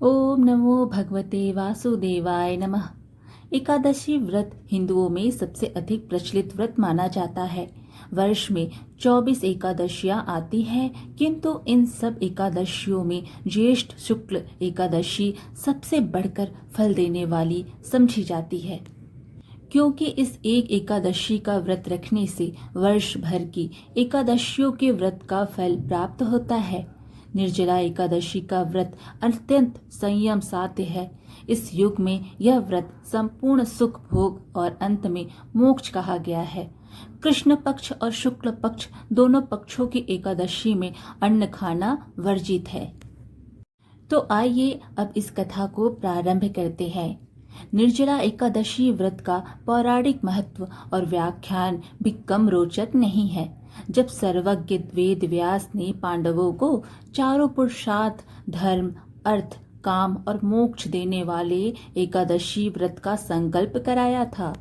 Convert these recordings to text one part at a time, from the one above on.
ओम नमो भगवते वासुदेवाय नमः। एकादशी व्रत हिंदुओं में सबसे अधिक प्रचलित व्रत माना जाता है। वर्ष में 24 एकादशियां आती हैं, किंतु इन सब एकादशियों में ज्येष्ठ शुक्ल एकादशी सबसे बढ़कर फल देने वाली समझी जाती है, क्योंकि इस एक एकादशी का व्रत रखने से वर्ष भर की एकादशियों के व्रत का फल प्राप्त होता है। निर्जला एकादशी का व्रत अत्यंत संयम साध्य है। इस युग में यह व्रत संपूर्ण सुख भोग और अंत में मोक्ष कहा गया है। कृष्ण पक्ष और शुक्ल पक्ष दोनों पक्षों की एकादशी में अन्न खाना वर्जित है। तो आइए अब इस कथा को प्रारंभ करते हैं। निर्जला एकादशी व्रत का पौराणिक महत्व और व्याख्यान भी कम रोचक नहीं है। जब सर्वज्ञ वेद व्यास ने पांडवों को चारों पुरुषार्थ धर्म अर्थ काम और मोक्ष देने वाले एकादशी व्रत का संकल्प कराया था,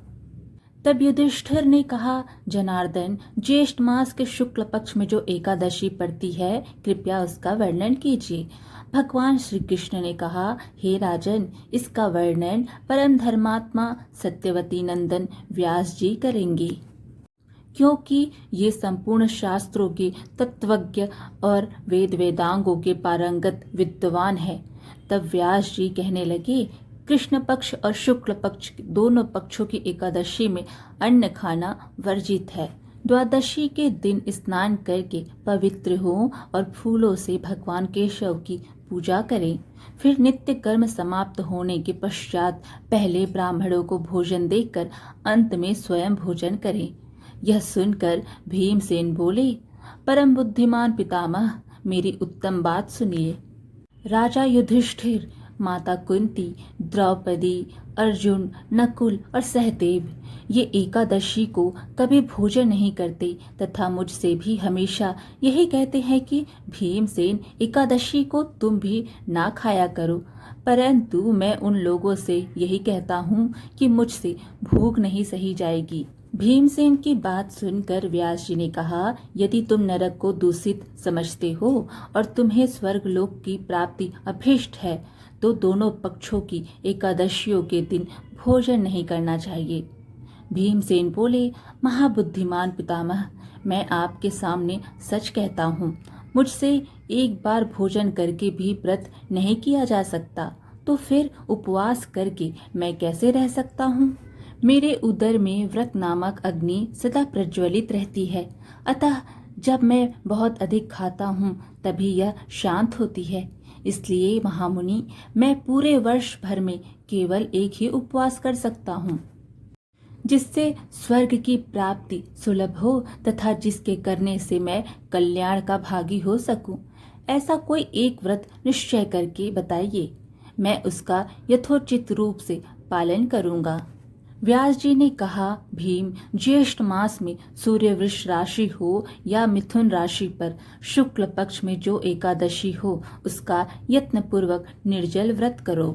तब युधिष्ठिर ने कहा, जनार्दन, ज्येष्ठ मास के शुक्ल पक्ष में जो एकादशी पड़ती है, कृपया उसका वर्णन कीजिए। भगवान श्री कृष्ण ने कहा, हे राजन, इसका वर्णन परम धर्मात्मा सत्यवती नंदन व्यास जी करेंगे, क्योंकि ये संपूर्ण शास्त्रों के तत्वज्ञ और वेद वेदांगों के पारंगत विद्वान है। तब व्यास जी कहने लगे, कृष्ण पक्ष और शुक्ल पक्ष दोनों पक्षों की एकादशी में अन्न खाना वर्जित है। द्वादशी के दिन स्नान करके पवित्र हों और फूलों से भगवान केशव की पूजा करें। फिर नित्य कर्म समाप्त होने के पश्चात पहले ब्राह्मणों को भोजन देकर अंत में स्वयं भोजन करें। यह सुनकर भीमसेन बोले, परम बुद्धिमान पितामह, मेरी उत्तम बात सुनिए। राजा युधिष्ठिर, माता कुंती, द्रौपदी, अर्जुन, नकुल और सहदेव ये एकादशी को कभी भोजन नहीं करते तथा मुझसे भी हमेशा यही कहते हैं कि भीमसेन, एकादशी को तुम भी ना खाया करो। परंतु मैं उन लोगों से यही कहता हूँ कि मुझसे भूख नहीं सही जाएगी। भीमसेन की बात सुनकर व्यास जी ने कहा, यदि तुम नरक को दूषित समझते हो और तुम्हें स्वर्गलोक की प्राप्ति अभीष्ट है, तो दोनों पक्षों की एकादशियों के दिन भोजन नहीं करना चाहिए। भीमसेन बोले, महाबुद्धिमान पितामह, मैं आपके सामने सच कहता हूँ, मुझसे एक बार भोजन करके भी व्रत नहीं किया जा सकता, तो फिर उपवास करके मैं कैसे रह सकता हूँ। मेरे उदर में व्रत नामक अग्नि सदा प्रज्वलित रहती है, अतः जब मैं बहुत अधिक खाता हूँ तभी यह शांत होती है। इसलिए महामुनि, मैं पूरे वर्ष भर में केवल एक ही उपवास कर सकता हूँ, जिससे स्वर्ग की प्राप्ति सुलभ हो तथा जिसके करने से मैं कल्याण का भागी हो सकूं। ऐसा कोई एक व्रत निश्चय करके बताइए, मैं उसका यथोचित रूप से पालन करूंगा। व्यास जी ने कहा, भीम, ज्येष्ठ मास में सूर्य वृष राशि हो या मिथुन राशि पर शुक्ल पक्ष में जो एकादशी हो, उसका यत्न पूर्वक निर्जल व्रत करो।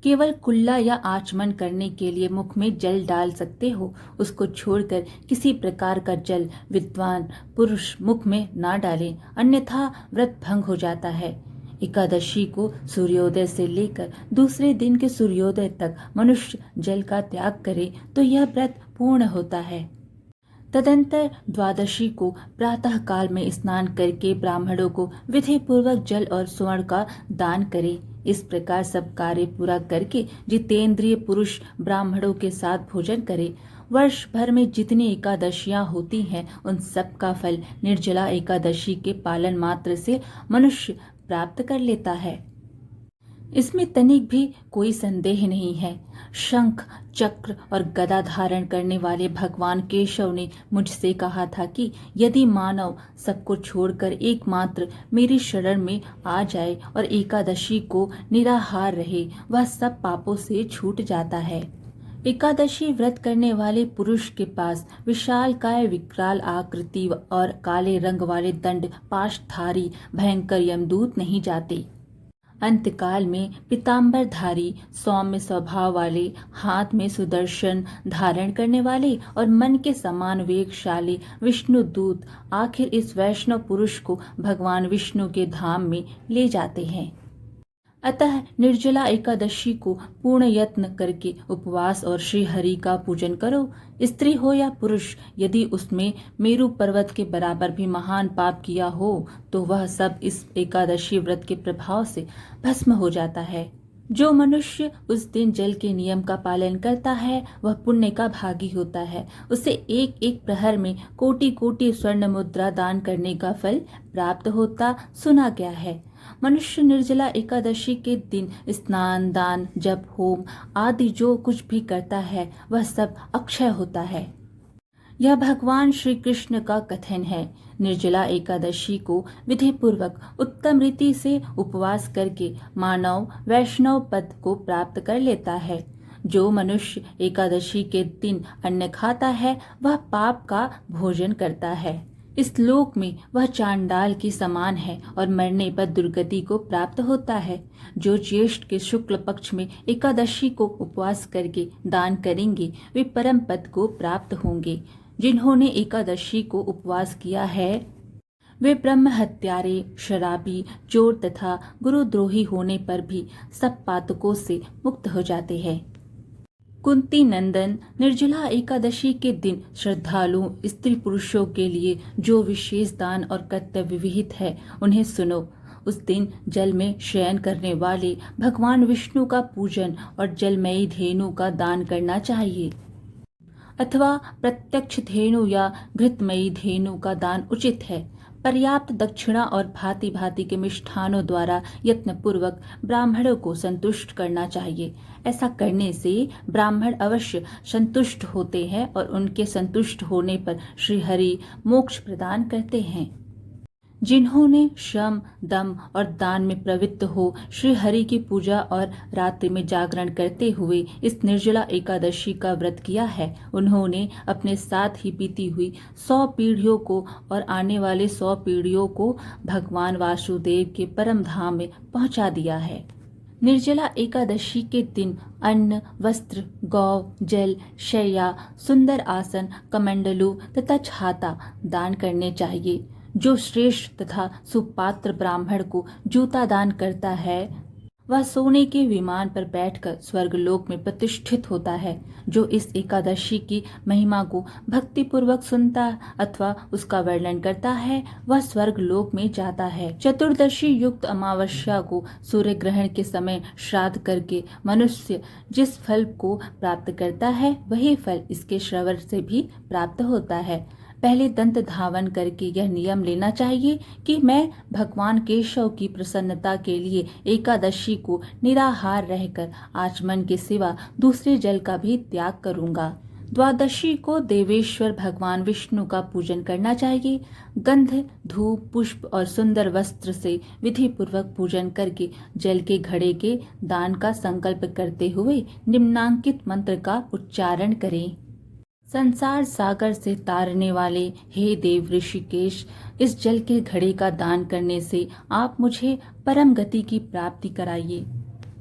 केवल कुल्ला या आचमन करने के लिए मुख में जल डाल सकते हो, उसको छोड़कर किसी प्रकार का जल विद्वान पुरुष मुख में ना डालें, अन्यथा व्रत भंग हो जाता है। एकादशी को सूर्योदय से लेकर दूसरे दिन के सूर्योदय तक मनुष्य जल का त्याग करे तो यह व्रत पूर्ण होता है। तदंतर द्वादशी को प्रातः काल में स्नान करके ब्राह्मणों को विधि पूर्वक जल और स्वर्ण का दान करे। इस प्रकार सब कार्य पूरा करके जितेंद्रिय पुरुष ब्राह्मणों के साथ भोजन करे। वर्ष भर में जितनी एकादशियां होती हैं, उन सब का फल निर्जला एकादशी के पालन मात्र से मनुष्य प्राप्त कर लेता है। इसमें तनिक भी कोई संदेह नहीं है। शंख, चक्र और गदा धारण करने वाले भगवान केशव ने मुझसे कहा था कि यदि मानव सबको छोड़कर एकमात्र मेरी शरण में आ जाए और एकादशी को निराहार रहे, वह सब पापों से छूट जाता है। एकादशी व्रत करने वाले पुरुष के पास विशाल काय, विकराल आकृति और काले रंग वाले दंड पाशधारी भयंकर यमदूत नहीं जाते। अंतकाल में पीताम्बरधारी, सौम्य स्वभाव वाले, हाथ में सुदर्शन धारण करने वाले और मन के समान वेगशाली विष्णु दूत आखिर इस वैष्णव पुरुष को भगवान विष्णु के धाम में ले जाते हैं। अतः निर्जला एकादशी को पूर्ण यत्न करके उपवास और श्री हरि का पूजन करो। स्त्री हो या पुरुष, यदि उसमें मेरु पर्वत के बराबर भी महान पाप किया हो तो वह सब इस एकादशी व्रत के प्रभाव से भस्म हो जाता है। जो मनुष्य उस दिन जल के नियम का पालन करता है वह पुण्य का भागी होता है। उसे एक एक प्रहर में कोटि कोटि स्वर्ण मुद्रा दान करने का फल प्राप्त होता सुना गया है। मनुष्य निर्जला एकादशी के दिन स्नान, दान, जप, होम आदि जो कुछ भी करता है वह सब अक्षय होता है। यह भगवान श्री कृष्ण का कथन है। निर्जला एकादशी को विधि पूर्वक उत्तम रीति से उपवास करके मानव वैष्णव पद को प्राप्त कर लेता है। जो मनुष्य एकादशी के दिन अन्न खाता है वह पाप का भोजन करता है। इस लोक में वह चांडाल के समान है और मरने पर दुर्गति को प्राप्त होता है। जो ज्येष्ठ के शुक्ल पक्ष में एकादशी को उपवास करके दान करेंगे वे परम पद को प्राप्त होंगे। जिन्होंने एकादशी को उपवास किया है वे ब्रह्म हत्यारे, शराबी, चोर तथा गुरुद्रोही होने पर भी सब पातकों से मुक्त हो जाते हैं। कुंती नंदन, निर्जला एकादशी के दिन श्रद्धालु स्त्री पुरुषों के लिए जो विशेष दान और कर्तव्य विहित है उन्हें सुनो। उस दिन जल में शयन करने वाले भगवान विष्णु का पूजन और जलमयी धेनु का दान करना चाहिए, अथवा प्रत्यक्ष धेनु या घृतमयी धेनु का दान उचित है। पर्याप्त दक्षिणा और भांति भांति के मिष्ठानों द्वारा यत्न पूर्वक ब्राह्मणों को संतुष्ट करना चाहिए। ऐसा करने से ब्राह्मण अवश्य संतुष्ट होते हैं और उनके संतुष्ट होने पर श्री हरि मोक्ष प्रदान करते हैं। जिन्होंने श्रम, दम और दान में प्रवृत्त हो श्री हरि की पूजा और रात्रि में जागरण करते हुए इस निर्जला एकादशी का व्रत किया है, उन्होंने अपने साथ ही बीती हुई 100 पीढ़ियों को और आने वाले 100 पीढ़ियों को भगवान वासुदेव के परम धाम में पहुंचा दिया है। निर्जला एकादशी के दिन अन्न, वस्त्र, गौ, जल, शैया, सुंदर आसन, कमंडलू तथा छाता दान करने चाहिए। जो श्रेष्ठ तथा सुपात्र ब्राह्मण को जूता दान करता है वह सोने के विमान पर बैठकर स्वर्गलोक में प्रतिष्ठित होता है। जो इस एकादशी की महिमा को भक्ति पूर्वक सुनता अथवा उसका वर्णन करता है वह स्वर्गलोक में जाता है। चतुर्दशी युक्त अमावस्या को सूर्य ग्रहण के समय श्राद्ध करके मनुष्य जिस फल को प्राप्त करता है वही फल इसके श्रवण से भी प्राप्त होता है। पहले दंत धावन करके यह नियम लेना चाहिए कि मैं भगवान केशव की प्रसन्नता के लिए एकादशी को निराहार रहकर आचमन के सिवा दूसरे जल का भी त्याग करूंगा। द्वादशी को देवेश्वर भगवान विष्णु का पूजन करना चाहिए। गंध, धूप, पुष्प और सुंदर वस्त्र से विधि पूर्वक पूजन करके जल के घड़े के दान का संकल्प करते हुए निम्नांकित मंत्र का उच्चारण करें। संसार सागर से तारने वाले हे देव ऋषिकेश, इस जल के घड़े का दान करने से आप मुझे परम गति की प्राप्ति कराइए।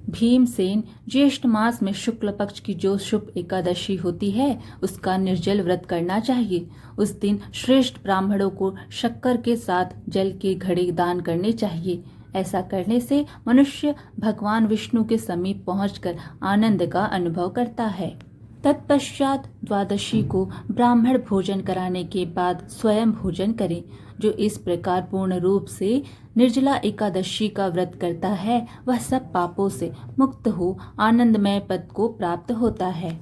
भीमसेन, ज्येष्ठ मास में शुक्ल पक्ष की जो शुभ एकादशी होती है उसका निर्जल व्रत करना चाहिए। उस दिन श्रेष्ठ ब्राह्मणों को शक्कर के साथ जल के घड़े दान करने चाहिए। ऐसा करने से मनुष्य भगवान विष्णु के समीप पहुंचकर आनंद का अनुभव करता है। तत्पश्चात द्वादशी को ब्राह्मण भोजन कराने के बाद स्वयं भोजन करें। जो इस प्रकार पूर्ण रूप से निर्जला एकादशी का व्रत करता है वह सब पापों से मुक्त हो आनंदमय पद को प्राप्त होता है।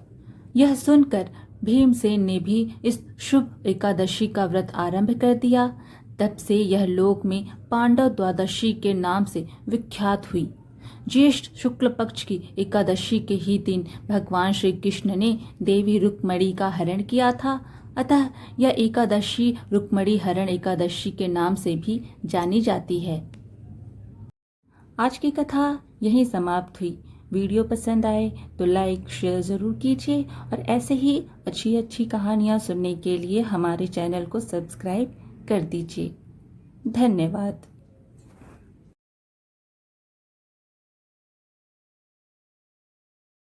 यह सुनकर भीमसेन ने भी इस शुभ एकादशी का व्रत आरंभ कर दिया। तब से यह लोक में पांडव द्वादशी के नाम से विख्यात हुई। ज्येष्ठ शुक्ल पक्ष की एकादशी के ही दिन भगवान श्री कृष्ण ने देवी रुक्मणी का हरण किया था, अतः यह एकादशी रुक्मणी हरण एकादशी के नाम से भी जानी जाती है। आज की कथा यहीं समाप्त हुई। वीडियो पसंद आए तो लाइक शेयर ज़रूर कीजिए और ऐसे ही अच्छी अच्छी कहानियाँ सुनने के लिए हमारे चैनल को सब्सक्राइब कर दीजिए। धन्यवाद।